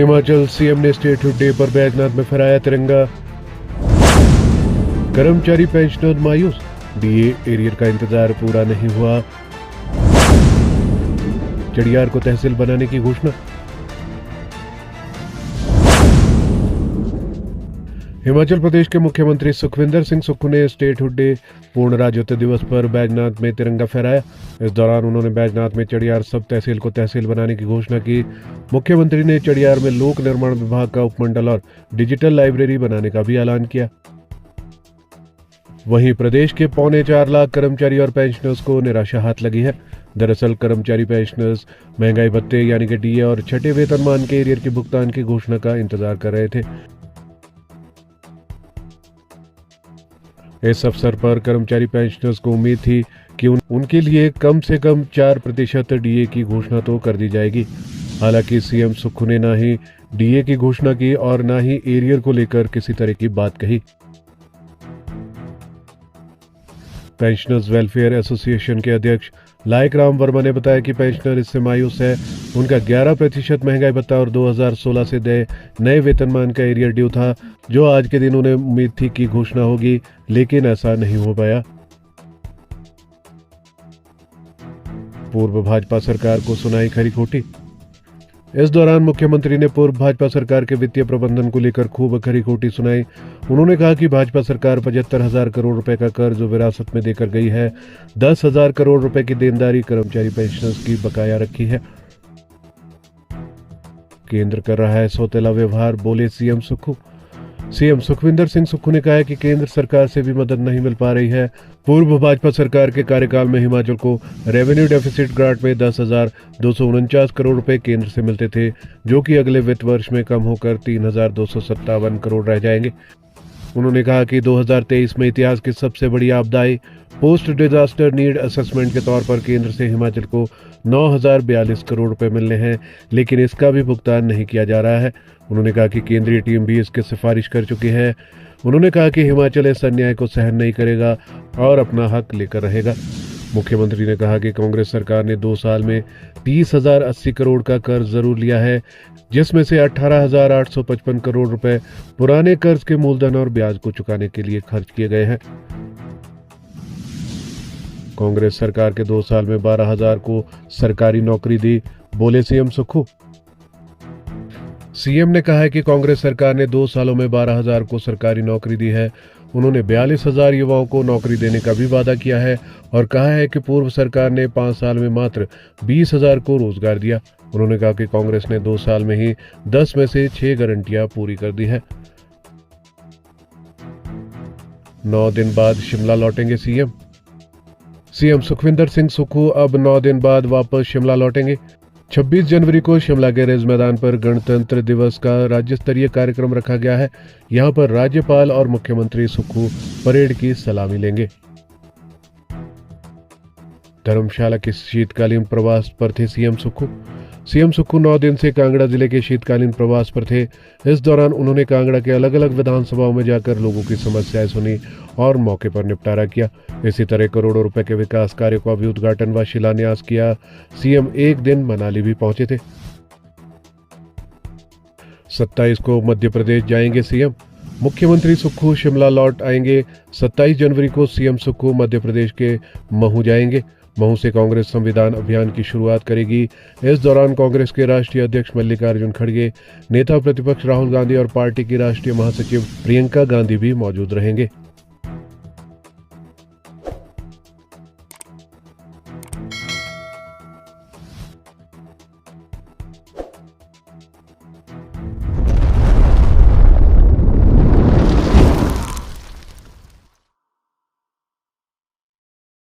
Himachal CM ने statehood day पर बैजनाथ में फहराया तिरंगा। कर्मचारी पेंशनर मायूस, डीए एरियर का इंतजार पूरा नहीं हुआ। चड़ियार को तहसील बनाने की घोषणा। हिमाचल प्रदेश के मुख्यमंत्री सुखविंदर सिंह सुक्खू ने स्टेटहुड डे पूर्ण राज्योत्सव दिवस पर बैजनाथ में तिरंगा फहराया। इस दौरान उन्होंने बैजनाथ में चड़ियार सब तहसील को तहसील बनाने की घोषणा की। मुख्यमंत्री ने चड़ियार में लोक निर्माण विभाग का उपमंडल और डिजिटल लाइब्रेरी बनाने का भी ऐलान किया। वहीं प्रदेश के 4.25 लाख कर्मचारी और पेंशनर्स को निराशा हाथ लगी है। दरअसल कर्मचारी पेंशनर्स महंगाई भत्ते यानी कि डीए और छठे वेतनमान के एरियर के भुगतान की घोषणा का इंतजार कर रहे थे। इस अवसर पर कर्मचारी पेंशनर्स को उम्मीद थी कि उनके लिए कम से कम 4% डीए की घोषणा तो कर दी जाएगी। हालांकि सीएम सुक्खू ने ना ही डीए की घोषणा की और ना ही एरियर को लेकर किसी तरह की बात कही। पेंशनर्स वेलफेयर एसोसिएशन के अध्यक्ष लायक राम वर्मा ने बताया कि पेंशनर इससे मायूस है। उनका 11% महंगाई भत्ता और 2016 से नए वेतनमान का एरियर ड्यू था, जो आज के दिन उन्हें उम्मीद थी कि घोषणा होगी, लेकिन ऐसा नहीं हो पाया। पूर्व भाजपा सरकार को सुनाई खरी खोटी। इस दौरान मुख्यमंत्री ने पूर्व भाजपा सरकार के वित्तीय प्रबंधन को लेकर खूब खरी खोटी सुनाई। उन्होंने कहा कि भाजपा सरकार 75,000 करोड़ रुपए का कर्ज विरासत में देकर गई है। 10,000 करोड़ रुपए की देनदारी कर्मचारी पेंशनर्स की बकाया रखी है। केंद्र कर रहा है सौतेला व्यवहार, बोले सीएम सुक्खू। सीएम सुखविंदर सिंह सुक्खू ने कहा है कि केंद्र सरकार से भी मदद नहीं मिल पा रही है। पूर्व भाजपा सरकार के कार्यकाल में हिमाचल को रेवेन्यू डेफिसिट ग्रांट में 10,249 करोड़ रुपए केंद्र से मिलते थे, जो कि अगले वित्त वर्ष में कम होकर 3,257 करोड़ रह जाएंगे। उन्होंने कहा कि 2023 में इतिहास की सबसे बड़ी आपदा आई। पोस्ट डिजास्टर नीड असेसमेंट के तौर पर केंद्र से हिमाचल को 9,042 करोड़ रुपए मिलने हैं, लेकिन इसका भी भुगतान नहीं किया जा रहा है। उन्होंने कहा कि केंद्रीय टीम भी इसकी सिफारिश कर चुकी है। उन्होंने कहा कि हिमाचल इस अन्याय को सहन नहीं करेगा और अपना हक लेकर रहेगा। मुख्यमंत्री ने कहा कि कांग्रेस सरकार ने 2 साल में 30,080 करोड़ का कर्ज जरूर लिया है, जिसमें से 18,855 करोड़ रुपए पुराने कर्ज के मूलधन और ब्याज को चुकाने के लिए खर्च किए गए हैं। कांग्रेस सरकार के 2 साल में 12,000 को सरकारी नौकरी दी, बोले सीएम सुक्खू। सीएम ने कहा है कि कांग्रेस सरकार ने 2 सालों में 12,000 को सरकारी नौकरी दी है। उन्होंने 42,000 युवाओं को नौकरी देने का भी वादा किया है और कहा है कि पूर्व सरकार ने 5 साल में मात्र 20,000 को रोजगार दिया। उन्होंने कहा कि कांग्रेस ने 2 साल में ही 10 में से 6 गारंटियां पूरी कर दी है। 9 दिन बाद शिमला लौटेंगे सीएम। सीएम सुखविंदर सिंह सुक्खू अब 9 दिन बाद वापस शिमला लौटेंगे। 26 जनवरी को शिमला के रिज मैदान पर गणतंत्र दिवस का राज्य स्तरीय कार्यक्रम रखा गया है। यहां पर राज्यपाल और मुख्यमंत्री सुक्खू परेड की सलामी लेंगे। धर्मशाला के शीतकालीन प्रवास पर थे सीएम सुक्खू। सीएम सुक्खू 9 दिन से कांगड़ा जिले के शीतकालीन प्रवास पर थे। इस दौरान उन्होंने कांगड़ा के अलग अलग विधानसभाओं में जाकर लोगों की समस्याएं सुनी और मौके पर निपटारा किया। इसी तरह करोड़ों रुपए के विकास कार्यों का भी उद्घाटन व शिलान्यास किया। सीएम एक दिन मनाली भी पहुंचे थे। 27 को मध्य प्रदेश जाएंगे सीएम। मुख्यमंत्री सुक्खू शिमला लौट आएंगे। 27 जनवरी को सीएम सुक्खू मध्य प्रदेश के महू जाएंगे। महू से कांग्रेस संविधान अभियान की शुरुआत करेगी। इस दौरान कांग्रेस के राष्ट्रीय अध्यक्ष मल्लिकार्जुन खड़गे, नेता प्रतिपक्ष राहुल गांधी और पार्टी की राष्ट्रीय महासचिव प्रियंका गांधी भी मौजूद रहेंगे।